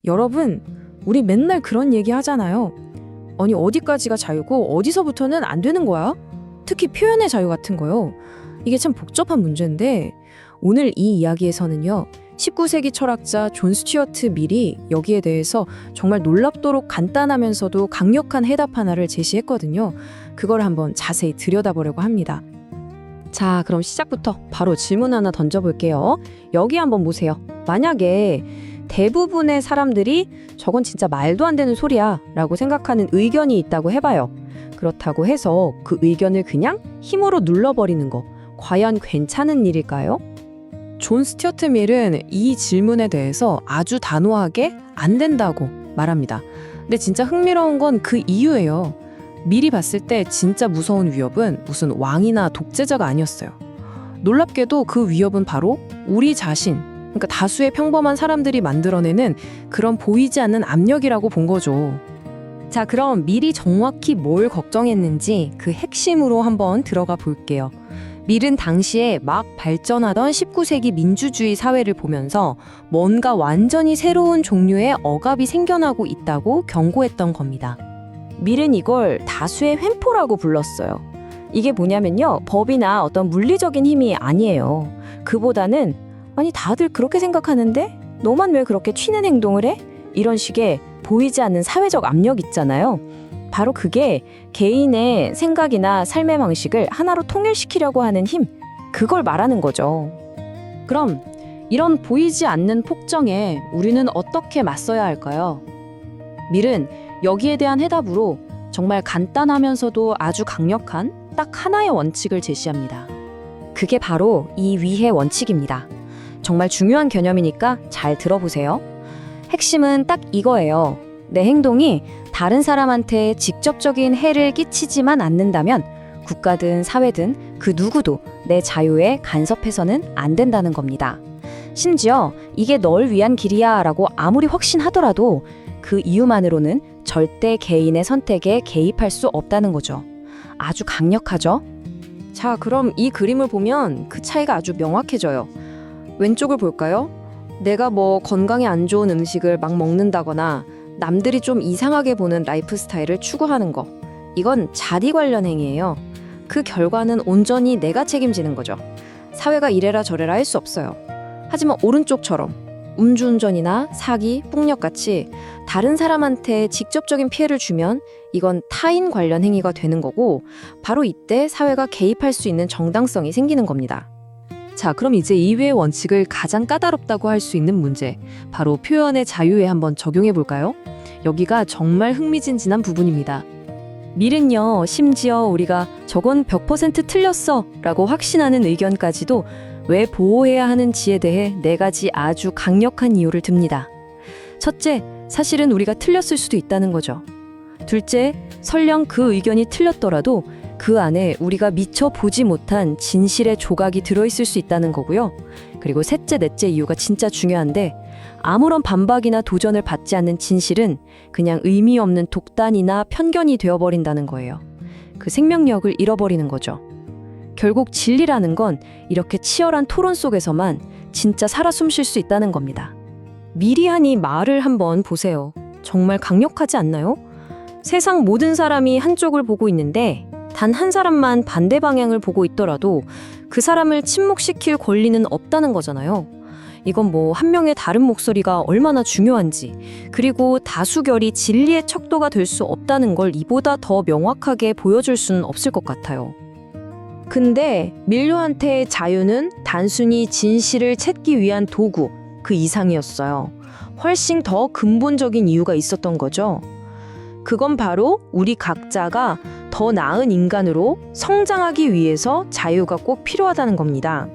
여러분, 우리 맨날 그런 얘기 하잖아요. 아니, 어디까지가 자유고 어디서부터는 안 되는 거야? 특히 표현의 자유 같은 거요. 이게 참 복잡한 문제인데 오늘 이 이야기에서는요. 19세기 철학자 존 스튜어트 밀이 여기에 대해서 정말 놀랍도록 간단하면서도 강력한 해답 하나를 제시했거든요. 그걸 한번 자세히 들여다보려고 합니다. 자, 그럼 시작부터 바로 질문 하나 던져볼게요. 여기 한번 보세요. 만약에 대부분의 사람들이 저건 진짜 말도 안 되는 소리야 라고 생각하는 의견이 있다고 해봐요. 그렇다고 해서 그 의견을 그냥 힘으로 눌러버리는 거 과연 괜찮은 일일까요? 존 스튜어트 밀은 이 질문에 대해서 아주 단호하게 안 된다고 말합니다. 근데 진짜 흥미로운 건 그 이유예요. 밀이 봤을 때 진짜 무서운 위협은 무슨 왕이나 독재자가 아니었어요. 놀랍게도 그 위협은 바로 우리 자신, 그러니까 다수의 평범한 사람들이 만들어내는 그런 보이지 않는 압력이라고 본 거죠. 자, 그럼 밀이 정확히 뭘 걱정했는지 그 핵심으로 한번 들어가 볼게요. 밀은 당시에 막 발전하던 19세기 민주주의 사회를 보면서 뭔가 완전히 새로운 종류의 억압이 생겨나고 있다고 경고했던 겁니다. 밀은 이걸 다수의 횡포라고 불렀어요. 이게 뭐냐면요. 법이나 어떤 물리적인 힘이 아니에요. 그보다는 아니 다들 그렇게 생각하는데 너만 왜 그렇게 튀는 행동을 해? 이런 식의 보이지 않는 사회적 압력 있잖아요. 바로 그게 개인의 생각이나 삶의 방식을 하나로 통일시키려고 하는 힘, 그걸 말하는 거죠. 그럼 이런 보이지 않는 폭정에 우리는 어떻게 맞서야 할까요? 밀은 여기에 대한 해답으로 정말 간단하면서도 아주 강력한 딱 하나의 원칙을 제시합니다. 그게 바로 이 위해 원칙입니다. 정말 중요한 개념이니까 잘 들어보세요. 핵심은 딱 이거예요. 내 행동이 다른 사람한테 직접적인 해를 끼치지만 않는다면 국가든 사회든 그 누구도 내 자유에 간섭해서는 안 된다는 겁니다. 심지어 이게 널 위한 길이야 라고 아무리 확신하더라도 그 이유만으로는 절대 개인의 선택에 개입할 수 없다는 거죠. 아주 강력하죠? 자, 그럼 이 그림을 보면 그 차이가 아주 명확해져요. 왼쪽을 볼까요? 내가 뭐 건강에 안 좋은 음식을 막 먹는다거나 남들이 좀 이상하게 보는 라이프 스타일을 추구하는 거. 이건 자리 관련 행위예요. 그 결과는 온전히 내가 책임지는 거죠. 사회가 이래라 저래라 할 수 없어요. 하지만 오른쪽처럼 음주운전이나 사기, 폭력같이 다른 사람한테 직접적인 피해를 주면 이건 타인 관련 행위가 되는 거고 바로 이때 사회가 개입할 수 있는 정당성이 생기는 겁니다. 자, 그럼 이제 이외의 원칙을 가장 까다롭다고 할 수 있는 문제, 바로 표현의 자유에 한번 적용해 볼까요? 여기가 정말 흥미진진한 부분입니다. 밀은요, 심지어 우리가 저건 100% 틀렸어 라고 확신하는 의견까지도 왜 보호해야 하는지에 대해 4가지 아주 강력한 이유를 듭니다. 첫째, 사실은 우리가 틀렸을 수도 있다는 거죠. 둘째, 설령 그 의견이 틀렸더라도 그 안에 우리가 미처 보지 못한 진실의 조각이 들어있을 수 있다는 거고요. 그리고 셋째, 넷째 이유가 진짜 중요한데 아무런 반박이나 도전을 받지 않는 진실은 그냥 의미 없는 독단이나 편견이 되어버린다는 거예요. 그 생명력을 잃어버리는 거죠. 결국 진리라는 건 이렇게 치열한 토론 속에서만 진짜 살아 숨쉴 수 있다는 겁니다. 미리 한 이 말을 한번 보세요. 정말 강력하지 않나요? 세상 모든 사람이 한쪽을 보고 있는데 단 한 사람만 반대 방향을 보고 있더라도 그 사람을 침묵시킬 권리는 없다는 거잖아요. 이건 뭐 한 명의 다른 목소리가 얼마나 중요한지, 그리고 다수결이 진리의 척도가 될 수 없다는 걸 이보다 더 명확하게 보여줄 수는 없을 것 같아요. 근데 밀류한테의 자유는 단순히 진실을 찾기 위한 도구, 그 이상이었어요. 훨씬 더 근본적인 이유가 있었던 거죠. 그건 바로 우리 각자가 더 나은 인간으로 성장하기 위해서 자유가 꼭 필요하다는 겁니다.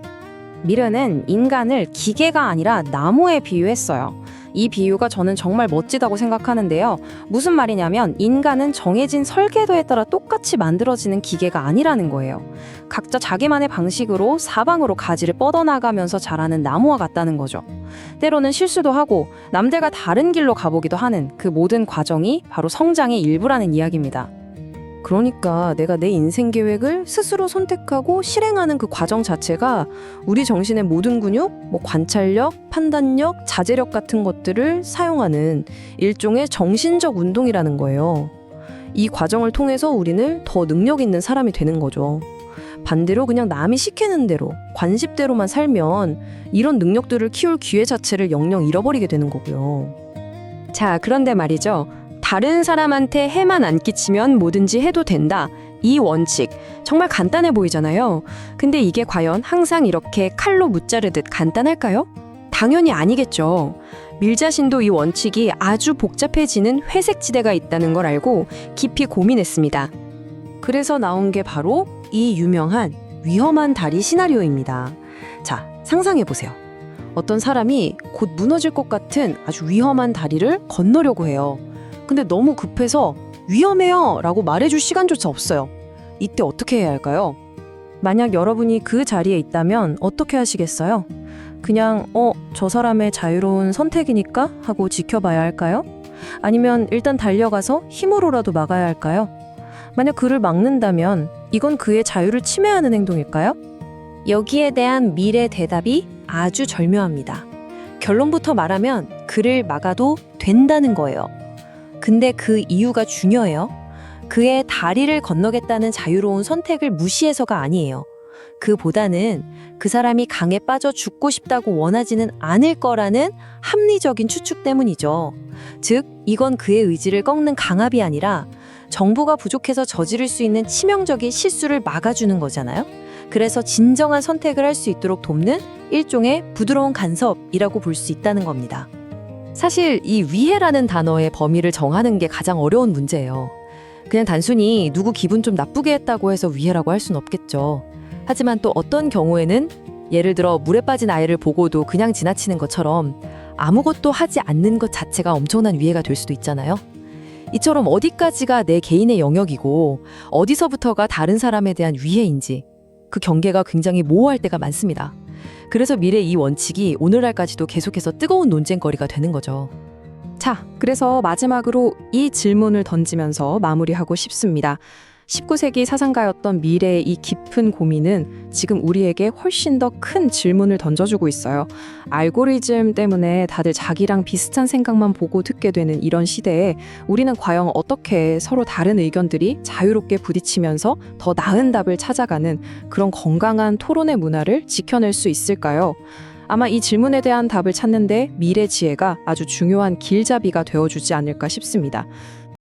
밀은은 인간을 기계가 아니라 나무에 비유했어요. 이 비유가 저는 정말 멋지다고 생각하는데요. 무슨 말이냐면 인간은 정해진 설계도에 따라 똑같이 만들어지는 기계가 아니라는 거예요. 각자 자기만의 방식으로 사방으로 가지를 뻗어나가면서 자라는 나무와 같다는 거죠. 때로는 실수도 하고 남들과 다른 길로 가보기도 하는 그 모든 과정이 바로 성장의 일부라는 이야기입니다. 그러니까 내가 내 인생 계획을 스스로 선택하고 실행하는 그 과정 자체가 우리 정신의 모든 근육, 관찰력, 판단력, 자제력 같은 것들을 사용하는 일종의 정신적 운동이라는 거예요. 이 과정을 통해서 우리는 더 능력 있는 사람이 되는 거죠. 반대로 그냥 남이 시키는 대로, 관습대로만 살면 이런 능력들을 키울 기회 자체를 영영 잃어버리게 되는 거고요. 자, 그런데 말이죠. 다른 사람한테 해만 안 끼치면 뭐든지 해도 된다. 이 원칙 정말 간단해 보이잖아요. 근데 이게 과연 항상 이렇게 칼로 무자르듯 간단할까요? 당연히 아니겠죠. 밀 자신도 이 원칙이 아주 복잡해지는 회색지대가 있다는 걸 알고 깊이 고민했습니다. 그래서 나온 게 바로 이 유명한 위험한 다리 시나리오입니다. 자, 상상해 보세요. 어떤 사람이 곧 무너질 것 같은 아주 위험한 다리를 건너려고 해요. 근데 너무 급해서 위험해요 라고 말해줄 시간조차 없어요. 이때 어떻게 해야 할까요? 만약 여러분이 그 자리에 있다면 어떻게 하시겠어요? 그냥 저 사람의 자유로운 선택이니까 하고 지켜봐야 할까요? 아니면 일단 달려가서 힘으로라도 막아야 할까요? 만약 그를 막는다면 이건 그의 자유를 침해하는 행동일까요? 여기에 대한 밀의 대답이 아주 절묘합니다. 결론부터 말하면 그를 막아도 된다는 거예요. 근데 그 이유가 중요해요. 그의 다리를 건너겠다는 자유로운 선택을 무시해서가 아니에요. 그보다는 그 사람이 강에 빠져 죽고 싶다고 원하지는 않을 거라는 합리적인 추측 때문이죠. 즉, 이건 그의 의지를 꺾는 강압이 아니라 정보가 부족해서 저지를 수 있는 치명적인 실수를 막아주는 거잖아요. 그래서 진정한 선택을 할 수 있도록 돕는 일종의 부드러운 간섭이라고 볼 수 있다는 겁니다. 사실 이 위해라는 단어의 범위를 정하는 게 가장 어려운 문제예요. 그냥 단순히 누구 기분 좀 나쁘게 했다고 해서 위해라고 할 수는 없겠죠. 하지만 또 어떤 경우에는 예를 들어 물에 빠진 아이를 보고도 그냥 지나치는 것처럼 아무것도 하지 않는 것 자체가 엄청난 위해가 될 수도 있잖아요. 이처럼 어디까지가 내 개인의 영역이고 어디서부터가 다른 사람에 대한 위해인지 그 경계가 굉장히 모호할 때가 많습니다. 그래서 밀의 이 원칙이 오늘날까지도 계속해서 뜨거운 논쟁거리가 되는 거죠. 자, 그래서 마지막으로 이 질문을 던지면서 마무리하고 싶습니다. 19세기 사상가였던 밀의 이 깊은 고민은 지금 우리에게 훨씬 더 큰 질문을 던져주고 있어요. 알고리즘 때문에 다들 자기랑 비슷한 생각만 보고 듣게 되는 이런 시대에 우리는 과연 어떻게 서로 다른 의견들이 자유롭게 부딪히면서 더 나은 답을 찾아가는 그런 건강한 토론의 문화를 지켜낼 수 있을까요? 아마 이 질문에 대한 답을 찾는데 밀의 지혜가 아주 중요한 길잡이가 되어주지 않을까 싶습니다.